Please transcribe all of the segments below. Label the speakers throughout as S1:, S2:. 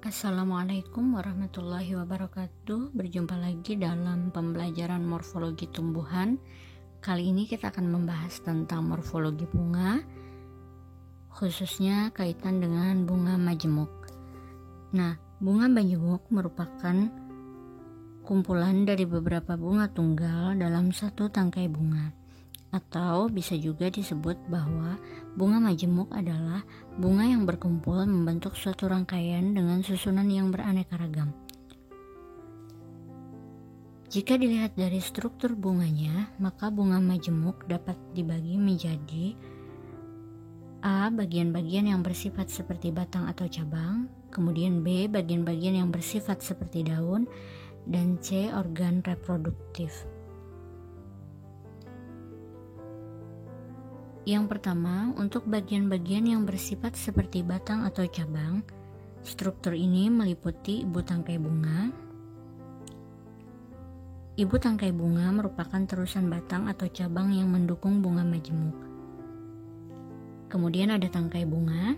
S1: Assalamualaikum warahmatullahi wabarakatuh. Berjumpa lagi dalam pembelajaran morfologi tumbuhan. Kali ini kita akan membahas tentang morfologi bunga, khususnya kaitan dengan bunga majemuk. Nah, bunga majemuk merupakan kumpulan dari beberapa bunga tunggal dalam satu tangkai bunga. Atau bisa juga disebut bahwa bunga majemuk adalah bunga yang berkumpul membentuk suatu rangkaian dengan susunan yang beraneka ragam. Jika dilihat dari struktur bunganya, maka bunga majemuk dapat dibagi menjadi A. Bagian-bagian yang bersifat seperti batang atau cabang, kemudian B. Bagian-bagian yang bersifat seperti daun, dan C. Organ reproduktif. Yang pertama, untuk bagian-bagian yang bersifat seperti batang atau cabang, struktur ini meliputi ibu tangkai bunga. Ibu tangkai bunga merupakan terusan batang atau cabang yang mendukung bunga majemuk. Kemudian ada tangkai bunga,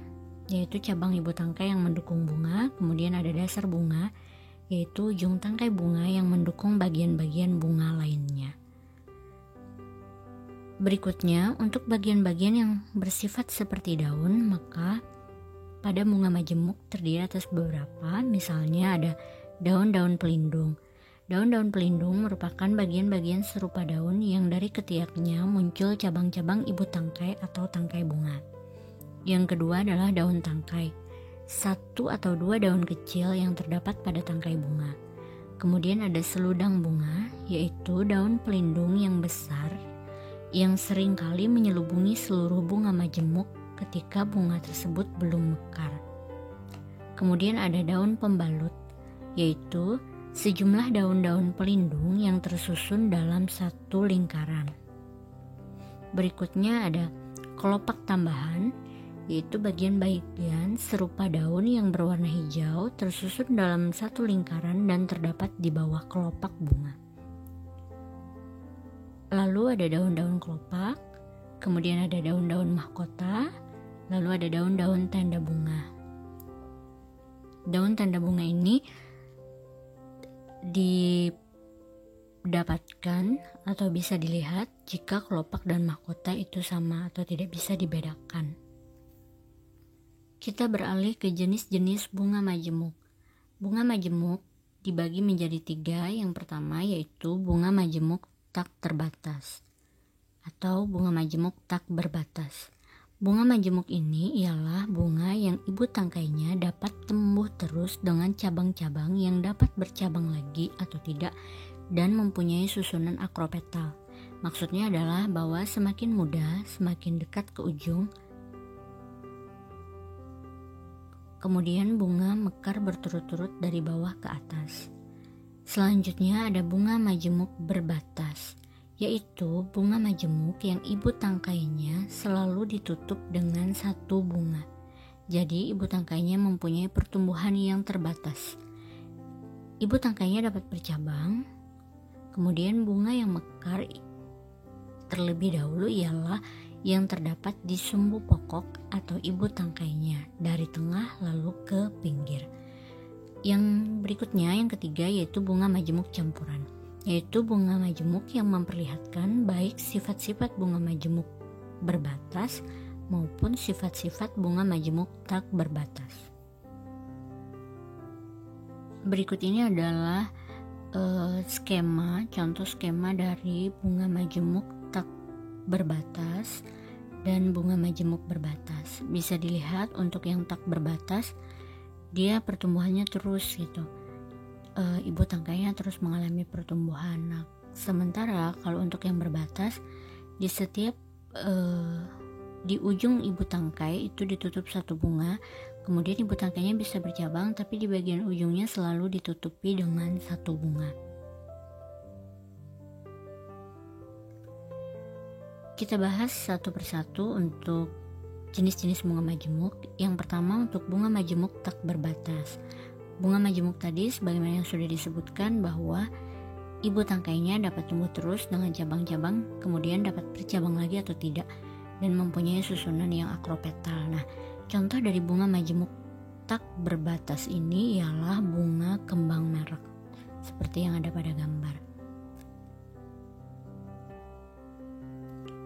S1: yaitu cabang ibu tangkai yang mendukung bunga. Kemudian ada dasar bunga, yaitu ujung tangkai bunga yang mendukung bagian-bagian bunga lainnya. Berikutnya, untuk bagian-bagian yang bersifat seperti daun, maka pada bunga majemuk terdiri atas beberapa, misalnya ada daun-daun pelindung. Daun-daun pelindung merupakan bagian-bagian serupa daun yang dari ketiaknya muncul cabang-cabang ibu tangkai atau tangkai bunga. Yang kedua adalah daun tangkai, satu atau dua daun kecil yang terdapat pada tangkai bunga. Kemudian ada seludang bunga, yaitu daun pelindung yang besar yang seringkali menyelubungi seluruh bunga majemuk ketika bunga tersebut belum mekar. Kemudian ada daun pembalut, yaitu sejumlah daun-daun pelindung yang tersusun dalam satu lingkaran. Berikutnya ada kelopak tambahan, yaitu bagian-bagian serupa daun yang berwarna hijau tersusun dalam satu lingkaran dan terdapat di bawah kelopak bunga. Lalu ada daun-daun kelopak, kemudian ada daun-daun mahkota, lalu ada daun-daun tanda bunga. Daun tanda bunga ini didapatkan atau bisa dilihat jika kelopak dan mahkota itu sama atau tidak bisa dibedakan. Kita beralih ke jenis-jenis bunga majemuk. Bunga majemuk dibagi menjadi 3. Yang pertama yaitu bunga majemuk tak terbatas atau bunga majemuk tak berbatas. Bunga majemuk ini ialah bunga yang ibu tangkainya dapat tumbuh terus dengan cabang-cabang yang dapat bercabang lagi atau tidak dan mempunyai susunan akropetal. Maksudnya adalah bahwa semakin muda, semakin dekat ke ujung. Kemudian bunga mekar berturut-turut dari bawah ke atas. Selanjutnya ada bunga majemuk berbatas, yaitu bunga majemuk yang ibu tangkainya selalu ditutup dengan satu bunga. Jadi ibu tangkainya mempunyai pertumbuhan yang terbatas. Ibu tangkainya dapat bercabang. Kemudian bunga yang mekar terlebih dahulu ialah yang terdapat di sumbu pokok atau ibu tangkainya dari tengah lalu ke pinggir. Yang berikutnya, yang ketiga, yaitu bunga majemuk campuran, yaitu bunga majemuk yang memperlihatkan baik sifat-sifat bunga majemuk berbatas maupun sifat-sifat bunga majemuk tak berbatas. Berikut ini adalah contoh skema dari bunga majemuk tak berbatas dan bunga majemuk berbatas. Bisa dilihat untuk yang tak berbatas, dia pertumbuhannya terus gitu, ibu tangkainya terus mengalami pertumbuhan. Nah, sementara kalau untuk yang berbatas, di setiap di ujung ibu tangkai itu ditutup satu bunga, kemudian ibu tangkainya bisa bercabang, tapi di bagian ujungnya selalu ditutupi dengan satu bunga. Kita bahas satu persatu untuk jenis-jenis bunga majemuk. Yang pertama untuk bunga majemuk tak berbatas. Bunga majemuk tadi sebagaimana yang sudah disebutkan bahwa ibu tangkainya dapat tumbuh terus dengan cabang-cabang, kemudian dapat bercabang lagi atau tidak, dan mempunyai susunan yang akropetal. Nah, contoh dari bunga majemuk tak berbatas ini ialah bunga kembang merek, seperti yang ada pada gambar.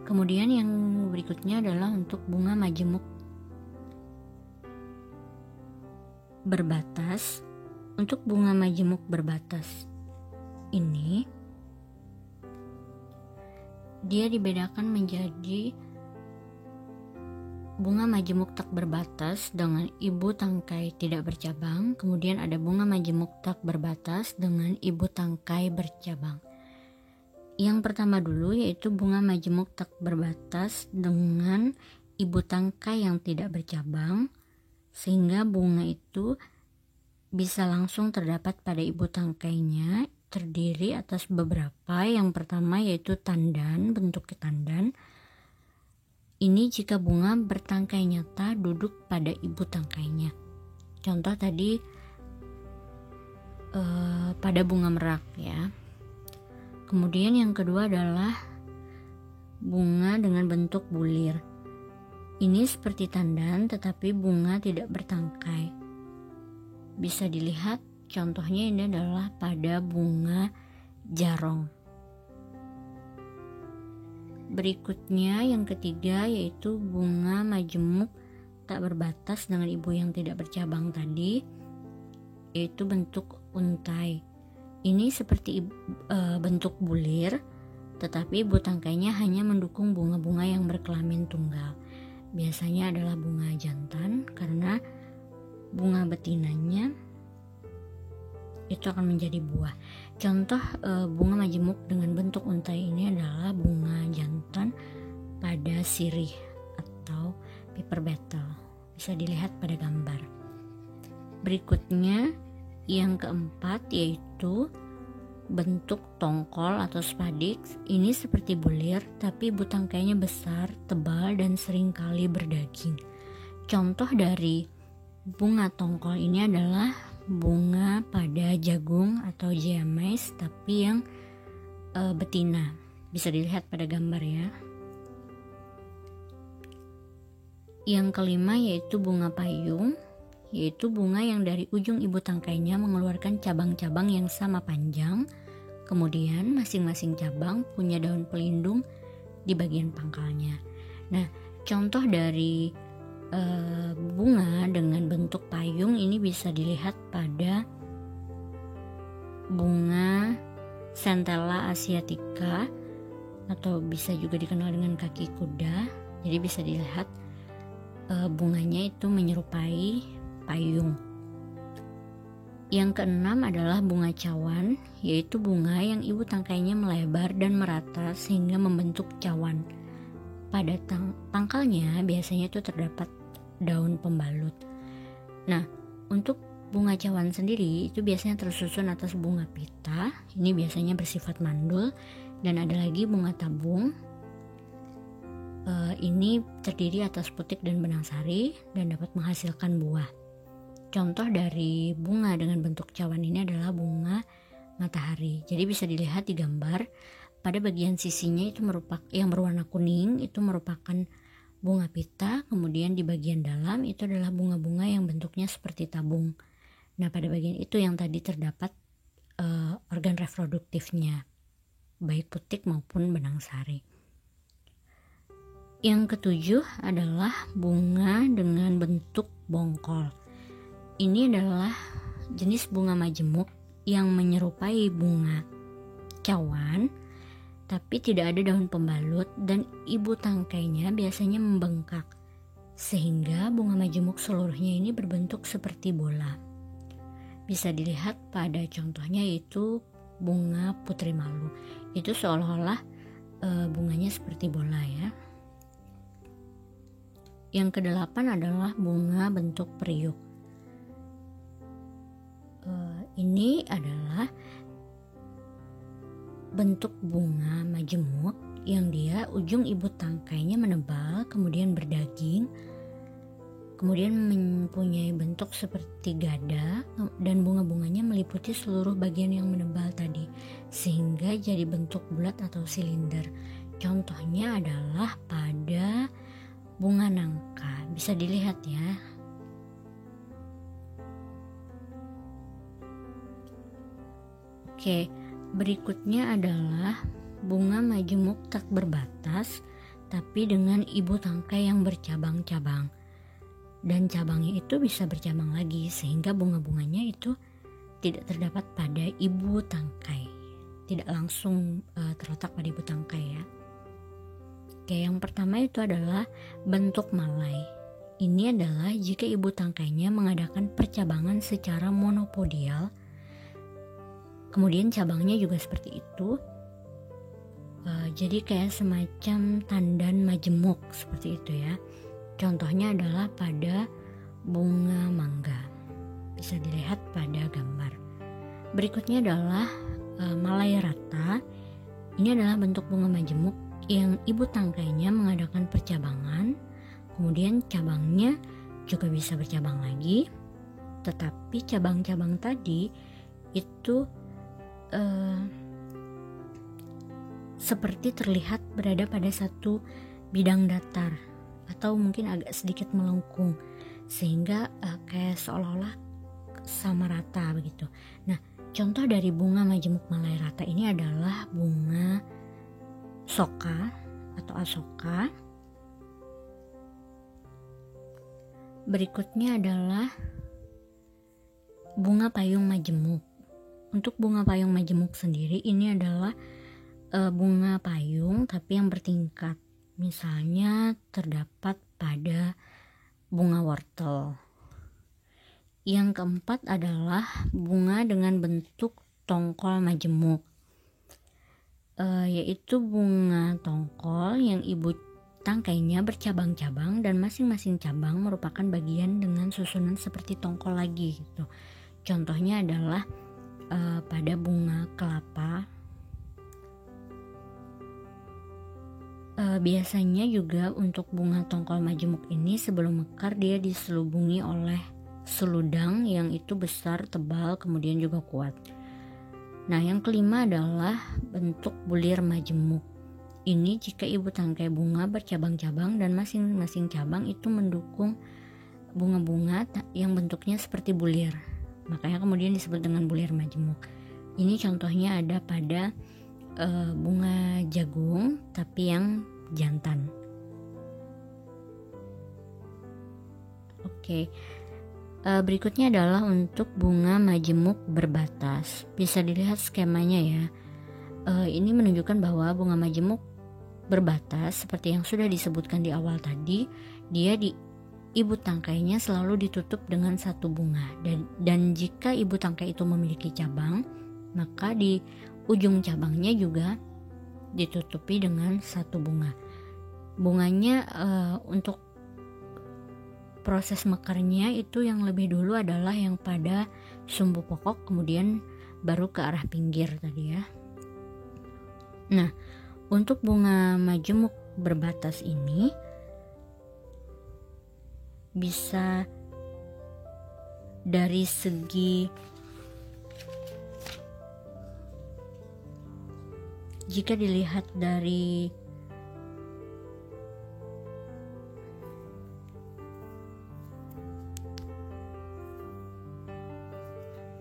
S1: Kemudian yang berikutnya adalah untuk bunga majemuk berbatas. Untuk bunga majemuk berbatas ini, dia dibedakan menjadi bunga majemuk tak berbatas dengan ibu tangkai tidak bercabang. Kemudian ada bunga majemuk tak berbatas dengan ibu tangkai bercabang. Yang pertama dulu yaitu bunga majemuk tak berbatas dengan ibu tangkai yang tidak bercabang, sehingga bunga itu bisa langsung terdapat pada ibu tangkainya, terdiri atas beberapa. Yang pertama yaitu tandan, bentuk tandan. Ini jika bunga bertangkai nyata duduk pada ibu tangkainya. Contoh tadi pada bunga merak ya. Kemudian yang kedua adalah bunga dengan bentuk bulir. Ini seperti tandan tetapi bunga tidak bertangkai. Bisa dilihat contohnya ini adalah pada bunga jarong. Berikutnya yang ketiga yaitu bunga majemuk tak berbatas dengan ibu yang tidak bercabang tadi, yaitu bentuk untai. Ini seperti bentuk bulir, tetapi ibu tangkainya hanya mendukung bunga-bunga yang berkelamin tunggal. Biasanya adalah bunga jantan karena bunga betinanya itu akan menjadi buah. Contoh bunga majemuk dengan bentuk untai ini adalah bunga jantan pada sirih atau paper beetle. Bisa dilihat pada gambar. Berikutnya yang keempat yaitu bentuk tongkol atau spadik. Ini seperti bulir tapi ibu tangkainya besar, tebal dan seringkali berdaging. Contoh dari bunga tongkol ini adalah bunga pada jagung atau jeamais tapi yang betina. Bisa dilihat pada gambar ya. Yang kelima yaitu bunga payung, yaitu bunga yang dari ujung ibu tangkainya mengeluarkan cabang-cabang yang sama panjang. Kemudian masing-masing cabang punya daun pelindung di bagian pangkalnya. Nah, contoh dari bunga dengan bentuk payung ini bisa dilihat pada bunga Centella asiatica atau bisa juga dikenal dengan kaki kuda. Jadi bisa dilihat bunganya itu menyerupai payung. Yang keenam adalah bunga cawan, yaitu bunga yang ibu tangkainya melebar dan merata sehingga membentuk cawan. Pada pangkalnya biasanya itu terdapat daun pembalut. Nah, untuk bunga cawan sendiri itu biasanya tersusun atas bunga pita. Ini biasanya bersifat mandul. Dan ada lagi bunga tabung. Ini terdiri atas putik dan benang sari dan dapat menghasilkan buah. Contoh dari bunga dengan bentuk cawan ini adalah bunga matahari. Jadi bisa dilihat di gambar pada bagian sisinya itu yang berwarna kuning itu merupakan bunga pita, kemudian di bagian dalam itu adalah bunga-bunga yang bentuknya seperti tabung. Nah, pada bagian itu yang tadi terdapat organ reproduktifnya, baik putik maupun benang sari. Yang ketujuh adalah bunga dengan bentuk bongkol. Ini adalah jenis bunga majemuk yang menyerupai bunga cawan, tapi tidak ada daun pembalut dan ibu tangkainya biasanya membengkak, sehingga bunga majemuk seluruhnya ini berbentuk seperti bola. Bisa dilihat pada contohnya yaitu bunga putri malu. Itu seolah-olah bunganya seperti bola ya. Yang kedelapan adalah bunga bentuk periuk. Ini adalah bentuk bunga majemuk yang dia ujung ibu tangkainya menebal, kemudian berdaging, kemudian mempunyai bentuk seperti gada, dan bunga-bunganya meliputi seluruh bagian yang menebal tadi, sehingga jadi bentuk bulat atau silinder. Contohnya adalah pada bunga nangka. Bisa dilihat ya. Oke, berikutnya adalah bunga majemuk tak berbatas tapi dengan ibu tangkai yang bercabang-cabang. Dan cabangnya itu bisa bercabang lagi sehingga bunga-bunganya itu tidak terdapat pada ibu tangkai. Tidak langsung terletak pada ibu tangkai ya. Oke, yang pertama itu adalah bentuk malai. Ini adalah jika ibu tangkainya mengadakan percabangan secara monopodial. Kemudian cabangnya juga seperti itu. Jadi kayak semacam tandan majemuk seperti itu ya. Contohnya adalah pada bunga mangga. Bisa dilihat pada gambar. Berikutnya adalah malai rata. Ini adalah bentuk bunga majemuk yang ibu tangkainya mengadakan percabangan. Kemudian cabangnya juga bisa bercabang lagi. Tetapi cabang-cabang tadi itu seperti terlihat berada pada satu bidang datar atau mungkin agak sedikit melengkung sehingga kayak seolah-olah sama rata begitu. Nah, contoh dari bunga majemuk malai rata ini adalah bunga soka atau asoka. Berikutnya adalah bunga payung majemuk. Untuk bunga payung majemuk sendiri ini adalah bunga payung tapi yang bertingkat. Misalnya terdapat pada bunga wortel. Yang keempat adalah bunga dengan bentuk tongkol majemuk, yaitu bunga tongkol yang ibu tangkainya bercabang-cabang dan masing-masing cabang merupakan bagian dengan susunan seperti tongkol lagi gitu. Contohnya adalah pada bunga kelapa. Biasanya juga untuk bunga tongkol majemuk ini sebelum mekar dia diselubungi oleh seludang yang itu besar, tebal, kemudian juga kuat. Nah, yang kelima adalah bentuk bulir majemuk. Ini jika ibu tangkai bunga bercabang-cabang dan masing-masing cabang itu mendukung bunga-bunga yang bentuknya seperti bulir. Makanya kemudian disebut dengan bulir majemuk. Ini contohnya ada pada bunga jagung tapi yang jantan. Oke. Berikutnya adalah untuk bunga majemuk berbatas. Bisa dilihat skemanya ya. Ini menunjukkan bahwa bunga majemuk berbatas seperti yang sudah disebutkan di awal tadi, dia di ibu tangkainya selalu ditutup dengan satu bunga dan jika ibu tangkai itu memiliki cabang, maka di ujung cabangnya juga ditutupi dengan satu bunga. Bunganya untuk proses mekarnya itu yang lebih dulu adalah yang pada sumbu pokok, kemudian baru ke arah pinggir tadi ya. Nah, untuk bunga majemuk berbatas ini bisa dari segi jika dilihat dari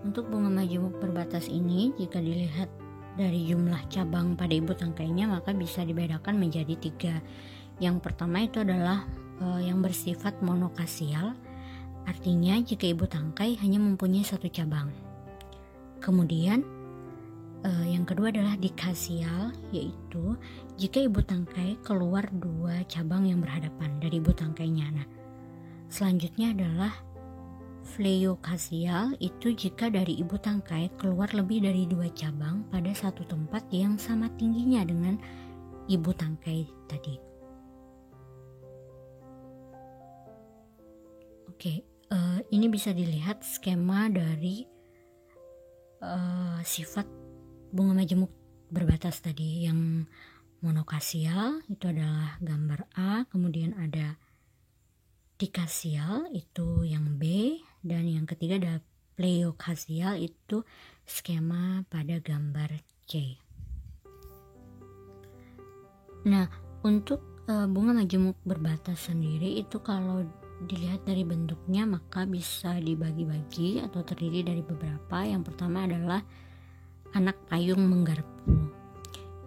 S1: untuk bunga majemuk berbatas ini, jika dilihat dari jumlah cabang pada ibu tangkainya maka bisa dibedakan menjadi 3. Yang pertama itu adalah yang bersifat monokasial, artinya jika ibu tangkai hanya mempunyai satu cabang. Kemudian yang kedua adalah dikasial, yaitu jika ibu tangkai keluar 2 cabang yang berhadapan dari ibu tangkainya. Nah, selanjutnya adalah fleokasial, itu jika dari ibu tangkai keluar lebih dari 2 cabang pada satu tempat yang sama tingginya dengan ibu tangkai tadi. Oke, ini bisa dilihat skema dari sifat bunga majemuk berbatas tadi. Yang monokasial itu adalah gambar A, kemudian ada dikasial itu yang B, dan yang ketiga ada pleokasial itu skema pada gambar C. Nah, untuk bunga majemuk berbatas sendiri itu kalau dilihat dari bentuknya maka bisa dibagi-bagi atau terdiri dari beberapa. Yang pertama adalah anak payung menggarpu.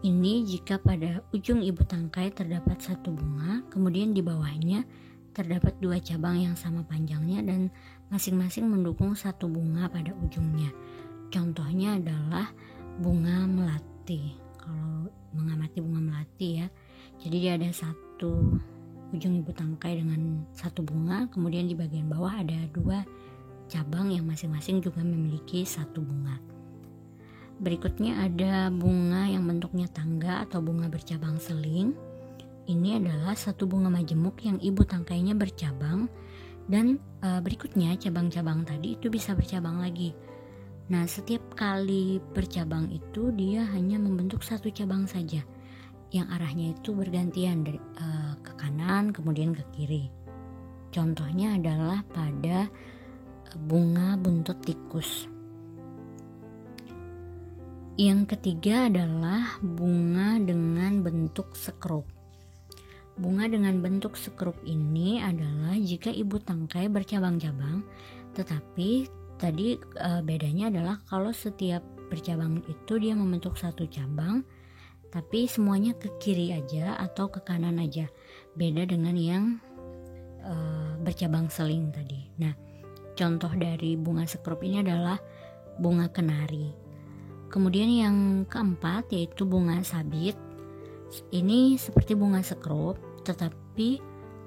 S1: Ini jika pada ujung ibu tangkai terdapat satu bunga, kemudian di bawahnya terdapat dua cabang yang sama panjangnya dan masing-masing mendukung satu bunga pada ujungnya. Contohnya adalah bunga melati. Kalau mengamati bunga melati ya, jadi dia ada satu ujung ibu tangkai dengan satu bunga, kemudian di bagian bawah ada dua cabang yang masing-masing juga memiliki satu bunga. Berikutnya ada bunga yang bentuknya tangga atau bunga bercabang seling. Ini adalah satu bunga majemuk yang ibu tangkainya bercabang, dan berikutnya cabang-cabang tadi itu bisa bercabang lagi. Nah, setiap kali bercabang itu dia hanya membentuk satu cabang saja, yang arahnya itu bergantian dari ke kanan kemudian ke kiri. Contohnya adalah pada bunga buntut tikus. Yang ketiga adalah bunga dengan bentuk sekrup. Bunga dengan bentuk sekrup ini adalah jika ibu tangkai bercabang-cabang, tetapi tadi bedanya adalah kalau setiap bercabang itu dia membentuk satu cabang, tapi semuanya ke kiri aja atau ke kanan aja. Beda dengan yang bercabang seling tadi. Nah, contoh dari bunga sekrup ini adalah bunga kenari. Kemudian yang keempat yaitu bunga sabit. Ini seperti bunga sekrup, tetapi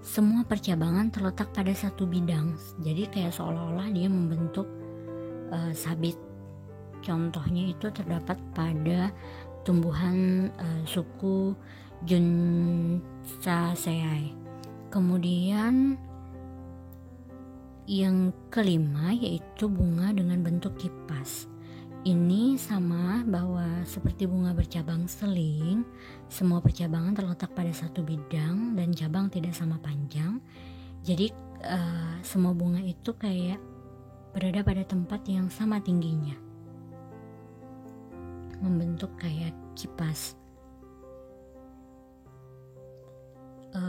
S1: semua percabangan terletak pada satu bidang. Jadi kayak seolah-olah dia membentuk sabit. Contohnya itu terdapat pada tumbuhan suku Juncaceae. Kemudian yang kelima yaitu bunga dengan bentuk kipas. Ini sama bahwa seperti bunga bercabang seling, semua percabangan terletak pada satu bidang dan cabang tidak sama panjang. Jadi semua bunga itu kayak berada pada tempat yang sama tingginya, membentuk kayak kipas.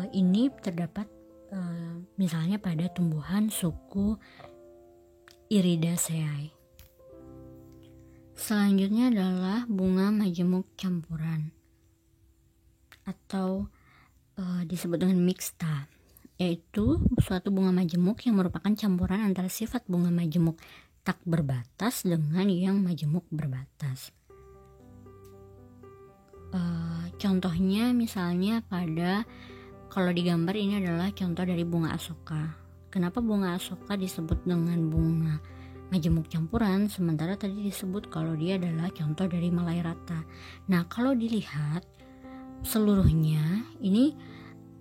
S1: Ini terdapat misalnya pada tumbuhan suku Iridaceae. Selanjutnya adalah bunga majemuk campuran atau disebut dengan mixta, yaitu suatu bunga majemuk yang merupakan campuran antara sifat bunga majemuk tak berbatas dengan yang majemuk berbatas. Contohnya misalnya pada, kalau di gambar ini adalah contoh dari bunga asoka. Kenapa bunga asoka disebut dengan bunga majemuk campuran, sementara tadi disebut kalau dia adalah contoh dari Malai Rata. Nah, kalau dilihat seluruhnya, ini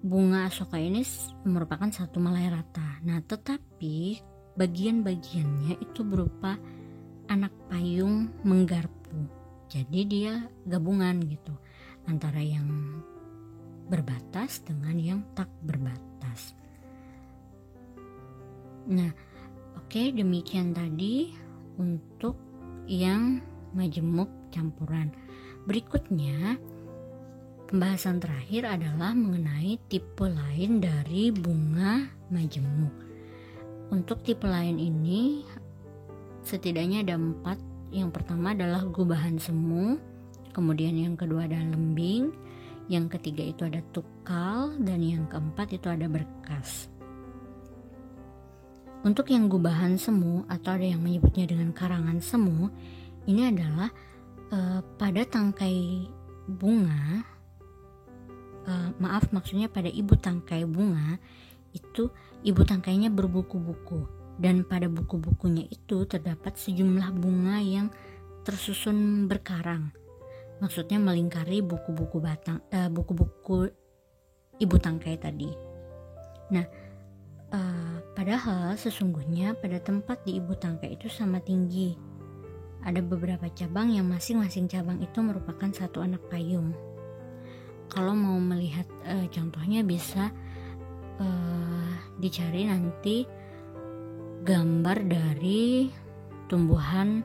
S1: bunga asoka ini merupakan satu Malai Rata. Nah, tetapi bagian-bagiannya itu berupa anak payung menggarpu. Jadi dia gabungan gitu antara yang berbatas dengan yang tak berbatas. Nah, oke, demikian tadi untuk yang majemuk campuran. Berikutnya, pembahasan terakhir adalah mengenai tipe lain dari bunga majemuk. Untuk tipe lain ini setidaknya ada 4. Yang pertama adalah gubahan semu, kemudian yang kedua adalah lembing, yang ketiga itu ada tukal, dan yang keempat itu ada berkas. Untuk yang gubahan semu atau ada yang menyebutnya dengan karangan semu, ini adalah pada tangkai bunga, maksudnya pada ibu tangkai bunga itu ibu tangkainya berbuku-buku, dan pada buku-bukunya itu terdapat sejumlah bunga yang tersusun berkarang. Maksudnya melingkari buku-buku buku-buku ibu tangkai tadi. Nah, padahal sesungguhnya pada tempat di ibu tangkai itu sama tinggi. Ada beberapa cabang yang masing-masing cabang itu merupakan satu anak payung. Kalau mau melihat contohnya bisa dicari nanti gambar dari tumbuhan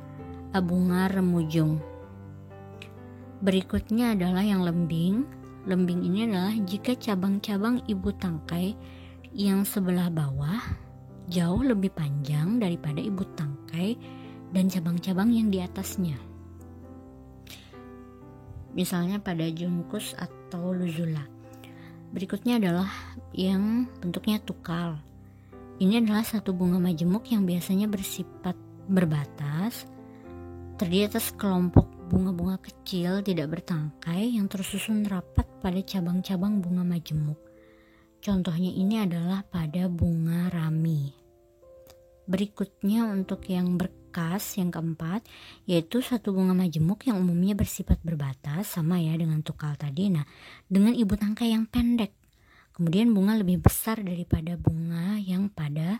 S1: bunga remujung. Berikutnya adalah yang lembing. Lembing ini adalah jika cabang-cabang ibu tangkai yang sebelah bawah jauh lebih panjang daripada ibu tangkai dan cabang-cabang yang di atasnya. misalnya pada Juncus atau Luzula. Berikutnya adalah yang bentuknya tukal. Ini adalah satu bunga majemuk yang biasanya bersifat berbatas, terdiri atas kelompok bunga-bunga kecil tidak bertangkai yang tersusun rapat pada cabang-cabang bunga majemuk. Contohnya ini adalah pada bunga rami. Berikutnya untuk yang berkas yang keempat, yaitu satu bunga majemuk yang umumnya bersifat berbatas, sama ya dengan tukal tadi, dengan ibu tangkai yang pendek. Kemudian bunga lebih besar daripada bunga yang pada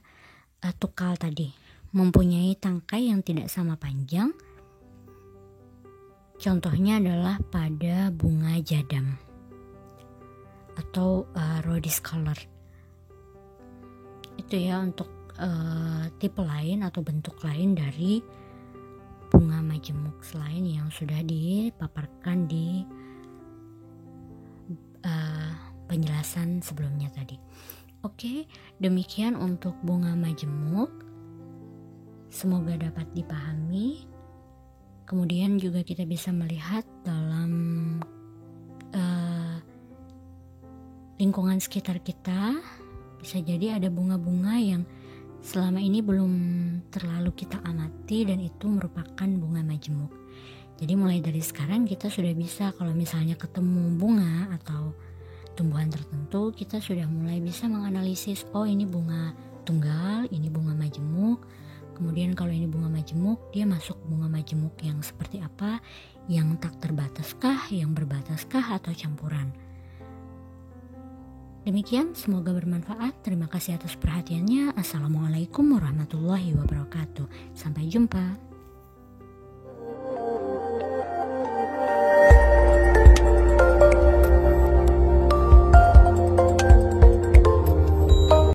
S1: tukal tadi, mempunyai tangkai yang tidak sama panjang. Contohnya adalah pada bunga jadam atau rose color. Itu ya untuk tipe lain atau bentuk lain dari bunga majemuk selain yang sudah dipaparkan di penjelasan sebelumnya tadi. Oke, demikian untuk bunga majemuk. Semoga dapat dipahami. Kemudian juga kita bisa melihat dalam lingkungan sekitar kita, bisa jadi ada bunga-bunga yang selama ini belum terlalu kita amati dan itu merupakan bunga majemuk. Jadi mulai dari sekarang kita sudah bisa, kalau misalnya ketemu bunga atau tumbuhan tertentu, kita sudah mulai bisa menganalisis, oh ini bunga tunggal, ini bunga majemuk. Kemudian kalau ini bunga majemuk, dia masuk bunga majemuk yang seperti apa, yang tak terbataskah, yang berbataskah, atau campuran. Demikian, semoga bermanfaat. Terima kasih atas perhatiannya. Assalamualaikum warahmatullahi wabarakatuh. Sampai jumpa.